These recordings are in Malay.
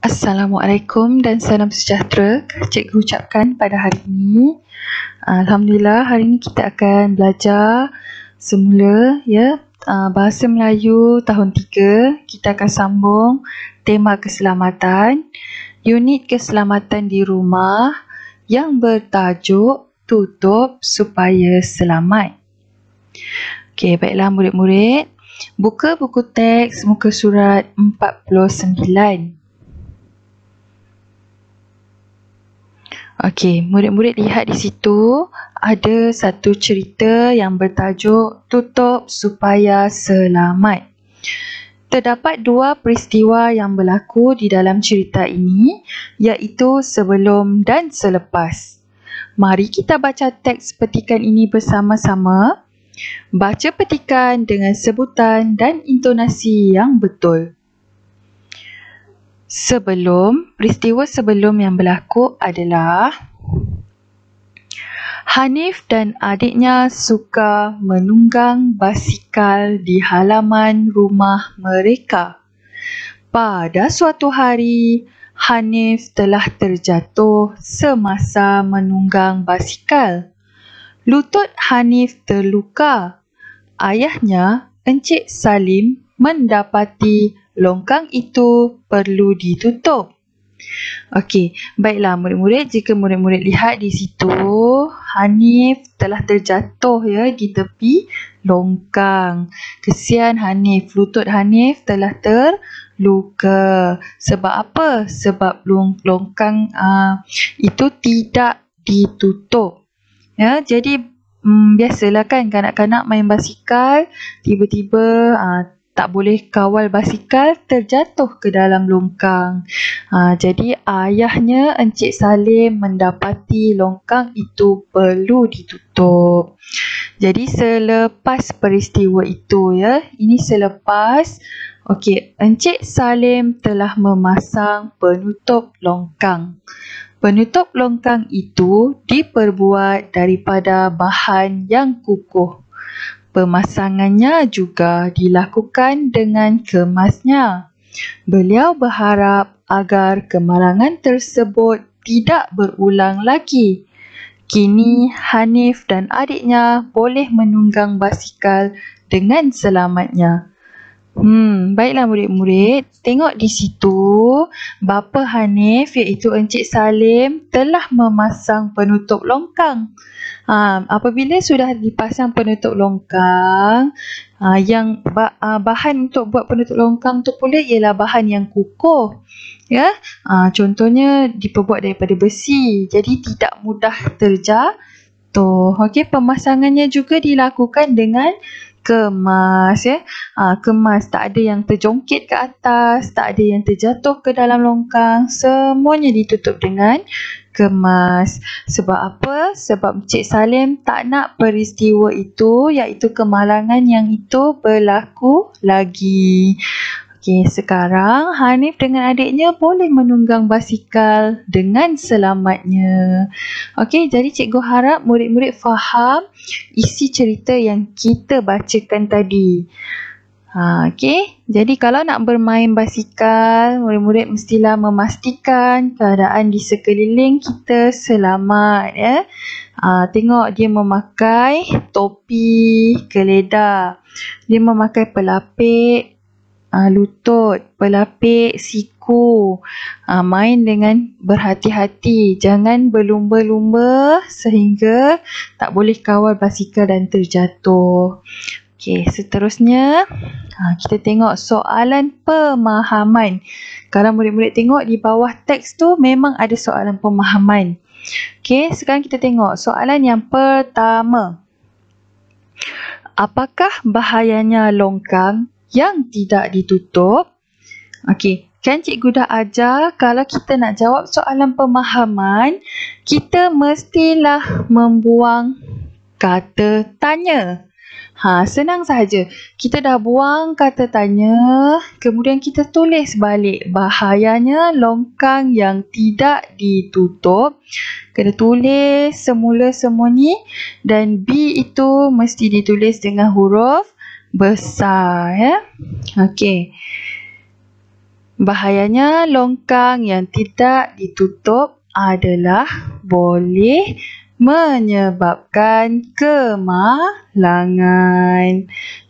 Assalamualaikum dan salam sejahtera cikgu ucapkan pada hari ini. Alhamdulillah, hari ini kita akan belajar semula bahasa Melayu tahun 3. Kita akan sambung tema keselamatan, unit keselamatan di rumah yang bertajuk tutup supaya selamat. Okey, baiklah murid-murid, buka buku teks muka surat 49. Okey, murid-murid lihat di situ ada satu cerita yang bertajuk tutup supaya selamat. Terdapat dua peristiwa yang berlaku di dalam cerita ini, iaitu sebelum dan selepas. Mari kita baca teks petikan ini bersama-sama. Baca petikan dengan sebutan dan intonasi yang betul. Peristiwa sebelum yang berlaku adalah Hanif dan adiknya suka menunggang basikal di halaman rumah mereka. Pada suatu hari, Hanif telah terjatuh semasa menunggang basikal. Lutut Hanif terluka. Ayahnya, Encik Salim, mendapati longkang itu perlu ditutup. Okey, baiklah murid-murid, jika murid-murid lihat di situ, Hanif telah terjatuh di tepi longkang. Kesian Hanif, lutut Hanif telah terluka. Sebab apa? Sebab longkang itu tidak ditutup. Jadi biasalah kan kanak-kanak main basikal, tiba-tiba tak boleh kawal basikal, terjatuh ke dalam longkang. Jadi ayahnya Encik Salim mendapati longkang itu perlu ditutup. Jadi selepas peristiwa itu ini selepas Encik Salim telah memasang penutup longkang. Penutup longkang itu diperbuat daripada bahan yang kukuh. Pemasangannya juga dilakukan dengan kemasnya. Beliau berharap agar kemalangan tersebut tidak berulang lagi. Kini Hanif dan adiknya boleh menunggang basikal dengan selamatnya. Baiklah murid-murid, tengok di situ bapa Hanif iaitu Encik Salim telah memasang penutup longkang. Apabila sudah dipasang penutup longkang, yang bahan untuk buat penutup longkang tu pula ialah bahan yang kukuh. Contohnya diperbuat daripada besi, jadi tidak mudah terjatuh. Pemasangannya juga dilakukan dengan kemas. Kemas, tak ada yang terjongkit ke atas, tak ada yang terjatuh ke dalam longkang, semuanya ditutup dengan kemas. Sebab apa? Sebab Encik Salim tak nak peristiwa itu, iaitu kemalangan yang itu berlaku lagi. Sekarang Hanif dengan adiknya boleh menunggang basikal dengan selamatnya. Jadi cikgu harap murid-murid faham isi cerita yang kita bacakan tadi. Jadi kalau nak bermain basikal, murid-murid mestilah memastikan keadaan di sekeliling kita selamat. Tengok dia memakai topi geledah. Dia memakai pelapik lutut, pelapik siku. Main dengan berhati-hati. Jangan berlumba-lumba sehingga tak boleh kawal basikal dan terjatuh. Seterusnya kita tengok soalan pemahaman. Kalau murid-murid tengok di bawah teks tu memang ada soalan pemahaman. Sekarang kita tengok soalan yang pertama. Apakah bahayanya longkang yang tidak ditutup? Kan cikgu dah ajar kalau kita nak jawab soalan pemahaman, kita mestilah membuang kata tanya. Senang sahaja. Kita dah buang kata tanya, kemudian kita tulis balik bahayanya longkang yang tidak ditutup. Kena tulis semula-semua ni, dan B itu mesti ditulis dengan huruf besar. Bahayanya longkang yang tidak ditutup adalah boleh menyebabkan kemalangan.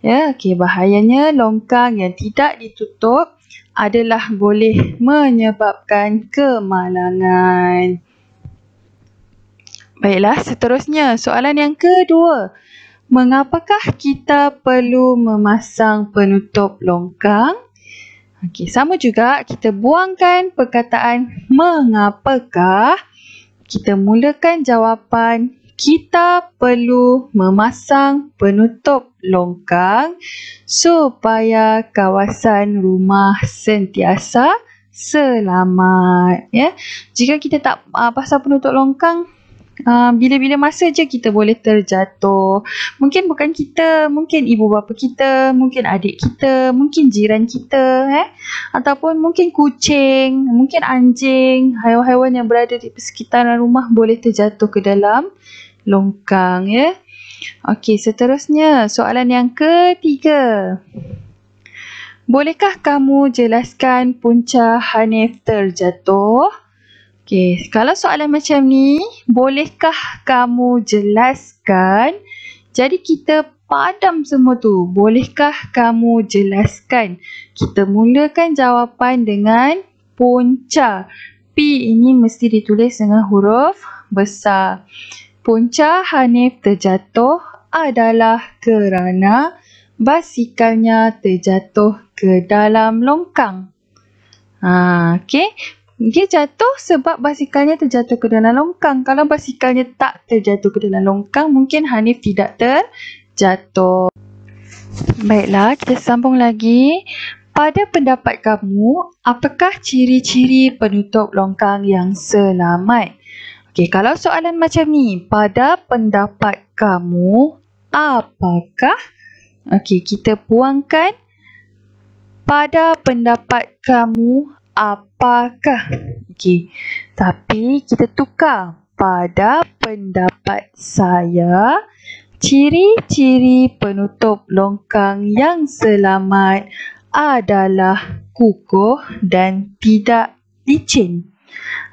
Ya, okey, bahayanya longkang yang tidak ditutup adalah boleh menyebabkan kemalangan. Baiklah, seterusnya soalan yang kedua. Mengapakah kita perlu memasang penutup longkang? Okey, sama juga kita buangkan perkataan mengapakah. Kita mulakan jawapan kita perlu memasang penutup longkang supaya kawasan rumah sentiasa selamat. Ya, jika kita tak pasang penutup longkang, bila-bila masa je kita boleh terjatuh. Mungkin bukan kita, mungkin ibu bapa kita, mungkin adik kita, mungkin jiran kita, ataupun mungkin kucing, mungkin anjing, haiwan-haiwan yang berada di persekitaran rumah boleh terjatuh ke dalam longkang, ya. Okey, seterusnya soalan yang ketiga. Bolehkah kamu jelaskan punca Hanif terjatuh? Okey, kalau soalan macam ni, bolehkah kamu jelaskan? Jadi kita padam semua tu. Bolehkah kamu jelaskan? Kita mulakan jawapan dengan punca. P ini mesti ditulis dengan huruf besar. Punca Hanif terjatuh adalah kerana basikalnya terjatuh ke dalam longkang. Okey. Dia jatuh sebab basikalnya terjatuh ke dalam longkang. Kalau basikalnya tak terjatuh ke dalam longkang, mungkin Hanif tidak terjatuh. Baiklah, kita sambung lagi. Pada pendapat kamu, apakah ciri-ciri penutup longkang yang selamat? Okey, kalau soalan macam ni, pada pendapat kamu, apakah? Okey, kita buangkan pada pendapat kamu, apakah? Okey, tapi kita tukar. Pada pendapat saya, ciri-ciri penutup longkang yang selamat adalah kukuh dan tidak licin.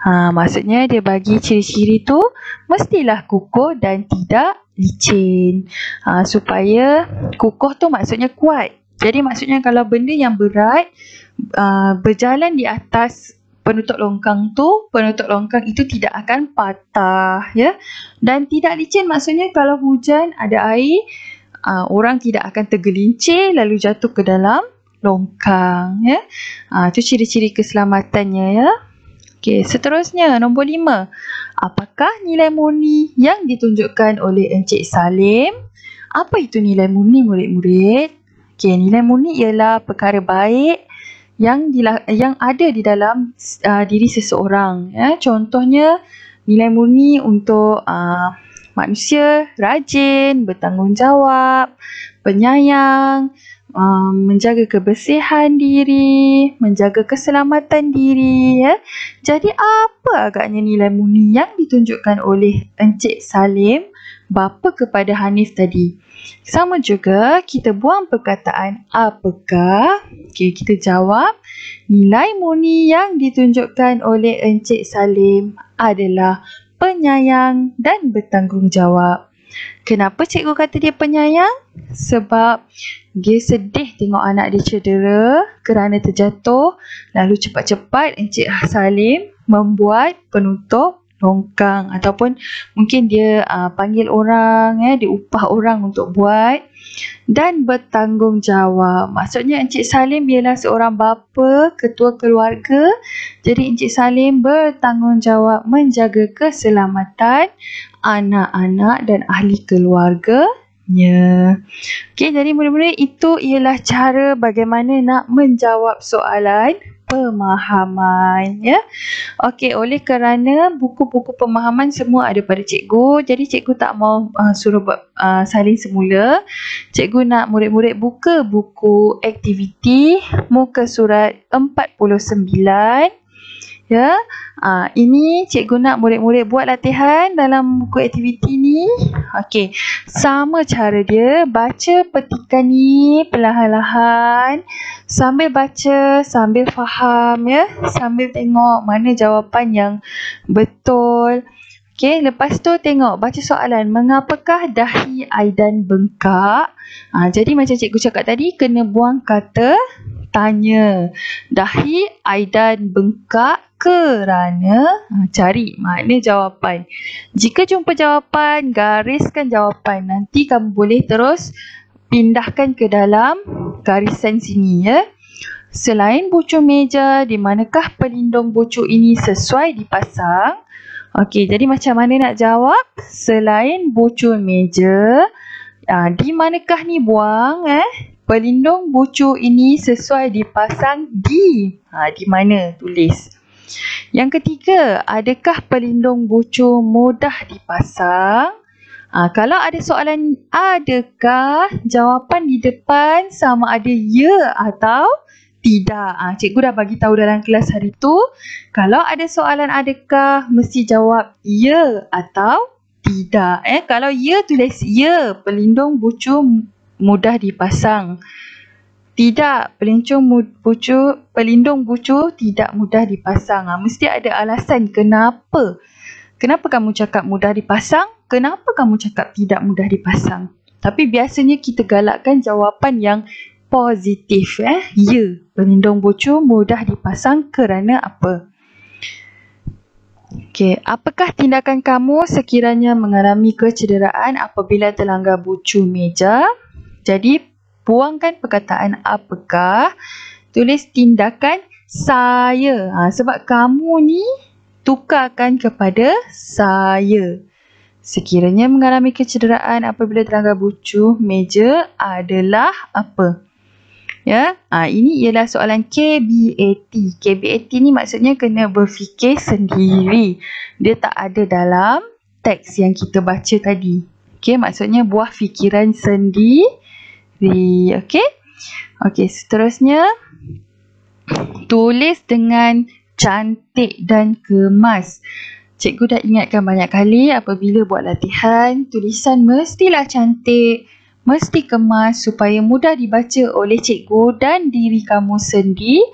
Maksudnya dia bagi ciri-ciri tu mestilah kukuh dan tidak licin. Supaya kukuh tu maksudnya kuat. Jadi maksudnya kalau benda yang berat berjalan di atas penutup longkang tu, penutup longkang itu tidak akan patah, ya. Dan tidak licin maksudnya kalau hujan ada air, orang tidak akan tergelincir lalu jatuh ke dalam longkang, ya. Itu ciri-ciri keselamatannya, ya. Okey, seterusnya nombor 5. Apakah nilai murni yang ditunjukkan oleh Encik Salim? Apa itu nilai murni, murid-murid? Okey, nilai murni ialah perkara baik yang ada di dalam diri seseorang. Ya. Contohnya, nilai murni untuk manusia rajin, bertanggungjawab, penyayang, menjaga kebersihan diri, menjaga keselamatan diri. Ya. Jadi, apa agaknya nilai murni yang ditunjukkan oleh Encik Salim bapa kepada Hanif tadi? Sama juga kita buang perkataan apakah. Okey, kita jawab nilai murni yang ditunjukkan oleh Encik Salim adalah penyayang dan bertanggungjawab. Kenapa cikgu kata dia penyayang? Sebab dia sedih tengok anak dia cedera kerana terjatuh. Lalu cepat-cepat Encik Salim membuat penutup longkang, ataupun mungkin dia panggil orang, dia upah orang untuk buat. Dan bertanggungjawab, maksudnya Encik Salim ialah seorang bapa, ketua keluarga. Jadi Encik Salim bertanggungjawab menjaga keselamatan anak-anak dan ahli keluarganya. Okey, jadi murid-murid, itu ialah cara bagaimana nak menjawab soalan pemahaman, ya. Okey, oleh kerana buku-buku pemahaman semua ada pada cikgu, jadi cikgu tak mau suruh buat salin semula. Cikgu nak murid-murid buka buku aktiviti muka surat 49. Ya, ini cikgu nak murid-murid buat latihan dalam buku aktiviti ni. Okey, sama cara dia, baca petikan ni perlahan-lahan. Sambil baca, sambil faham ya, sambil tengok mana jawapan yang betul. Okey, lepas tu tengok, baca soalan. Mengapakah dahi Aidan bengkak? Jadi macam cikgu cakap tadi, kena buang kata tanya. Dahi Aidan bengkak kerana cari makna jawapan. Jika jumpa jawapan, gariskan jawapan. Nanti kamu boleh terus pindahkan ke dalam garisan sini ya. Selain bucu meja, di manakah pelindung bucu ini sesuai dipasang? Okey, jadi macam mana nak jawab? Selain bucu meja, di manakah ni buang pelindung bucu ini sesuai dipasang di mana tulis. Yang ketiga, adakah pelindung bucu mudah dipasang? Kalau ada soalan adakah, jawapan di depan sama ada ya atau tidak. Cikgu dah bagi tahu dalam kelas hari tu, kalau ada soalan adakah, mesti jawab ya atau tidak. Kalau ya, tulis ya, pelindung bucu mudah dipasang. Tidak, pelindung bucu tidak mudah dipasang. Mesti ada alasan kenapa. Kenapa kamu cakap mudah dipasang? Kenapa kamu cakap tidak mudah dipasang? Tapi biasanya kita galakkan jawapan yang positif. Ya, pelindung bucu mudah dipasang kerana apa? Okey, apakah tindakan kamu sekiranya mengalami kecederaan apabila terlanggar bucu meja? Jadi, buangkan perkataan apakah, tulis tindakan saya. Sebab kamu ni tukarkan kepada saya. Sekiranya mengalami kecederaan apabila terlanggar bucu meja adalah apa? Ya, ini ialah soalan KBAT. KBAT ni maksudnya kena berfikir sendiri. Dia tak ada dalam teks yang kita baca tadi. Okey, maksudnya buah fikiran sendiri. Okey. Okey, seterusnya tulis dengan cantik dan kemas. Cikgu dah ingatkan banyak kali apabila buat latihan, tulisan mestilah cantik, mesti kemas supaya mudah dibaca oleh cikgu dan diri kamu sendiri.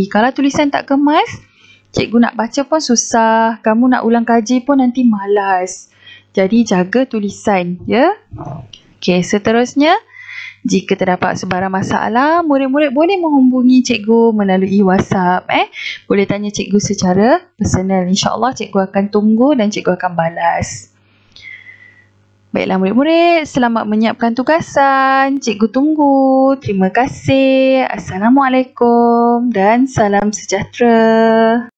Kalau tulisan tak kemas, cikgu nak baca pun susah, kamu nak ulang kaji pun nanti malas. Jadi jaga tulisan ya. Okey, seterusnya, jika terdapat sebarang masalah, murid-murid boleh menghubungi cikgu melalui WhatsApp. Boleh tanya cikgu secara personal. InsyaAllah cikgu akan tunggu dan cikgu akan balas. Baiklah murid-murid, selamat menyiapkan tugasan. Cikgu tunggu. Terima kasih. Assalamualaikum dan salam sejahtera.